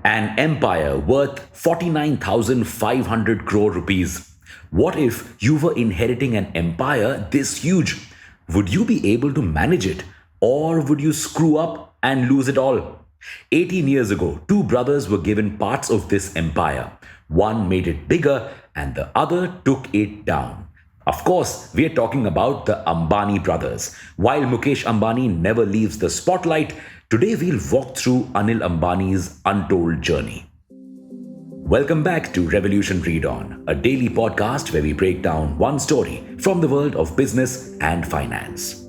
An empire worth 49,500 crore rupees. What if you were inheriting an empire this huge? Would you be able to manage it? Or would you screw up and lose it all? 18 years ago, two brothers were given parts of this empire. One made it bigger and the other took it down. Of course, we are talking about the Ambani brothers. While Mukesh Ambani never leaves the spotlight, today we'll walk through Anil Ambani's untold journey. Welcome back to Revolution Read On, a daily podcast where we break down one story from the world of business and finance.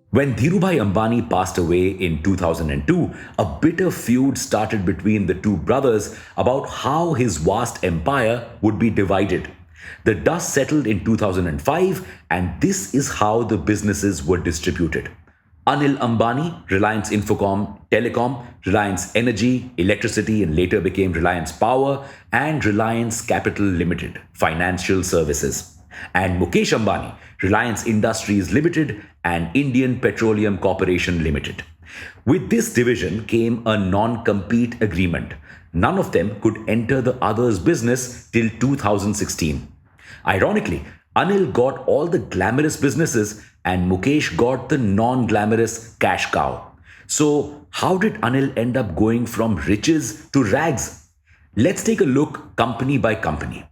When Dhirubhai Ambani passed away in 2002, a bitter feud started between the two brothers about how his vast empire would be divided. The dust settled in 2005, and this is how the businesses were distributed. Anil Ambani, Reliance Infocom, Telecom, Reliance Energy, Electricity, and later became Reliance Power, and Reliance Capital Limited, Financial Services. And Mukesh Ambani, Reliance Industries Limited, and Indian Petroleum Corporation Limited. With this division came a non-compete agreement. None of them could enter the other's business till 2016. Ironically, Anil got all the glamorous businesses and Mukesh got the non-glamorous cash cow. So, how did Anil end up going from riches to rags? Let's take a look company by company.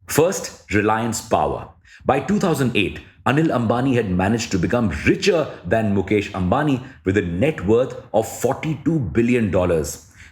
First, Reliance Power. By 2008, Anil Ambani had managed to become richer than Mukesh Ambani with a net worth of $42 billion.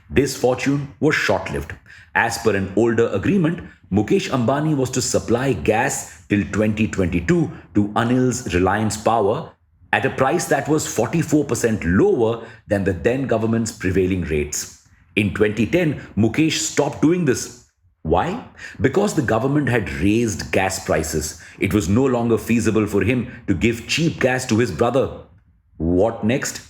This fortune was short-lived. As per an older agreement, Mukesh Ambani was to supply gas till 2022 to Anil's Reliance Power at a price that was 44% lower than the then government's prevailing rates. In 2010, Mukesh stopped doing this. Why? Because the government had raised gas prices. It was no longer feasible for him to give cheap gas to his brother. What next?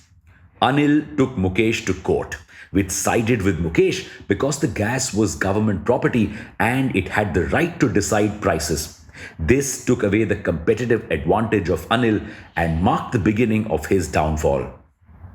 Anil took Mukesh to court, which sided with Mukesh because the gas was government property and it had the right to decide prices. This took away the competitive advantage of Anil and marked the beginning of his downfall.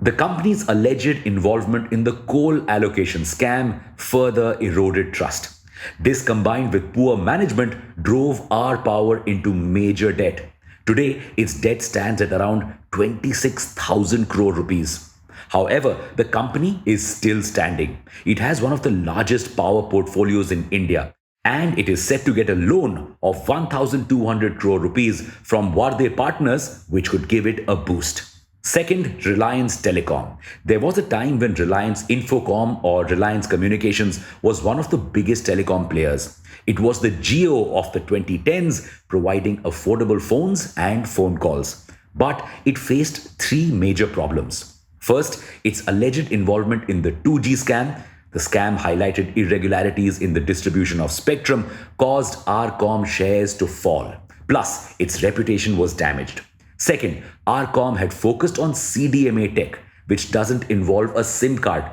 The company's alleged involvement in the coal allocation scam further eroded trust. This combined with poor management drove our power into major debt. Today, its debt stands at around 26,000 crore rupees. However, the company is still standing. It has one of the largest power portfolios in India, and it is set to get a loan of 1,200 crore rupees from Warde Partners, which could give it a boost. Second, Reliance Telecom. There was a time when Reliance Infocom or Reliance Communications was one of the biggest telecom players. It was the Jio of the 2010s, providing affordable phones and phone calls. But it faced three major problems. First, its alleged involvement in the 2G scam. The scam highlighted irregularities in the distribution of spectrum, caused RCom shares to fall. Plus, its reputation was damaged. Second, RCom had focused on CDMA tech, which doesn't involve a SIM card.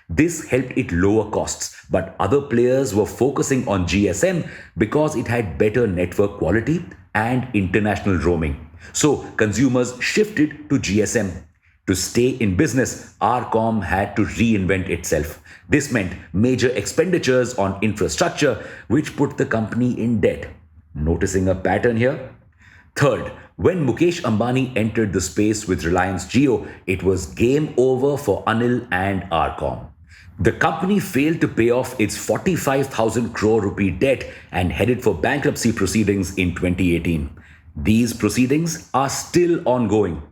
This helped it lower costs, but other players were focusing on GSM because it had better network quality and international roaming. So consumers shifted to GSM. To stay in business, RCom had to reinvent itself. This meant major expenditures on infrastructure, which put the company in debt. Noticing a pattern here? Third, when Mukesh Ambani entered the space with Reliance Jio, it was game over for Anil and RCom. The company failed to pay off its 45,000 crore rupee debt and headed for bankruptcy proceedings in 2018. These proceedings are still ongoing.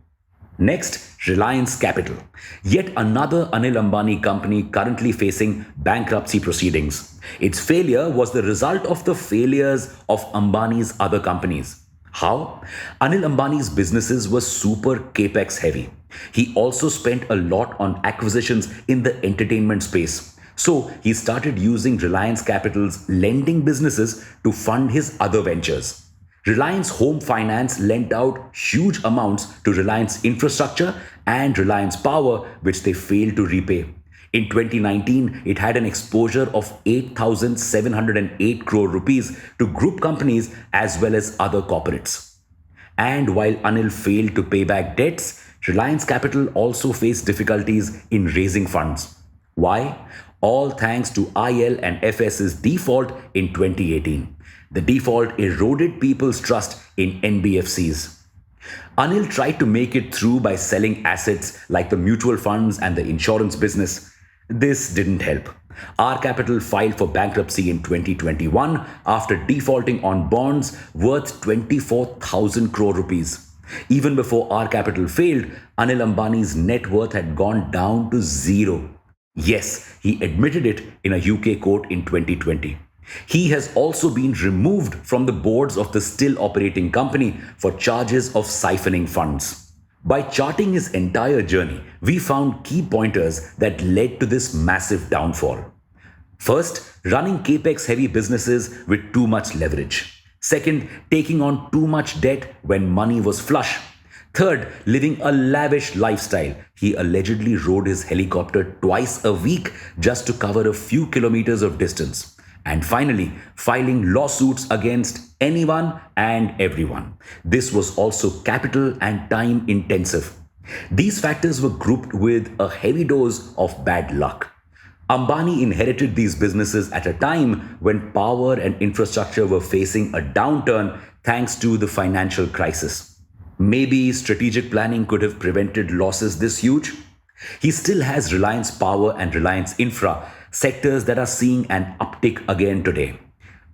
Next, Reliance Capital. Yet another Anil Ambani company currently facing bankruptcy proceedings. Its failure was the result of the failures of Ambani's other companies. How? Anil Ambani's businesses were super capex heavy. He also spent a lot on acquisitions in the entertainment space. So he started using Reliance Capital's lending businesses to fund his other ventures. Reliance Home Finance lent out huge amounts to Reliance Infrastructure and Reliance Power, which they failed to repay. In 2019, it had an exposure of 8,708 crore rupees to group companies as well as other corporates. And while Anil failed to pay back debts, Reliance Capital also faced difficulties in raising funds. Why? All thanks to IL and FS's default in 2018. The default eroded people's trust in NBFCs. Anil tried to make it through by selling assets like the mutual funds and the insurance business. This didn't help. R Capital filed for bankruptcy in 2021 after defaulting on bonds worth 24,000 crore rupees. Even before R Capital failed, Anil Ambani's net worth had gone down to zero. Yes, he admitted it in a UK court in 2020. He has also been removed from the boards of the still operating company for charges of siphoning funds. By charting his entire journey, we found key pointers that led to this massive downfall. First, running capex heavy businesses with too much leverage. Second, taking on too much debt when money was flush. Third, living a lavish lifestyle. He allegedly rode his helicopter twice a week just to cover a few kilometers of distance. And finally, filing lawsuits against anyone and everyone. This was also capital and time intensive. These factors were grouped with a heavy dose of bad luck. Ambani inherited these businesses at a time when power and infrastructure were facing a downturn thanks to the financial crisis. Maybe strategic planning could have prevented losses this huge. He still has Reliance Power and Reliance Infra, sectors that are seeing an uptick again today.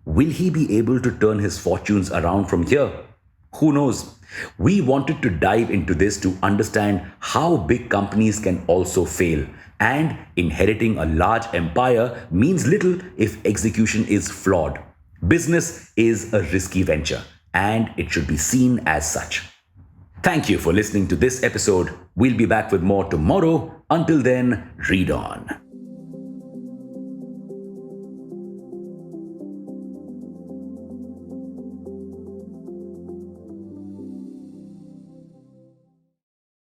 Will he be able to turn his fortunes around from here? Who knows? We wanted to dive into this to understand how big companies can also fail. And inheriting a large empire means little if execution is flawed. Business is a risky venture, and it should be seen as such. Thank you for listening to this episode. We'll be back with more tomorrow. Until then, read on.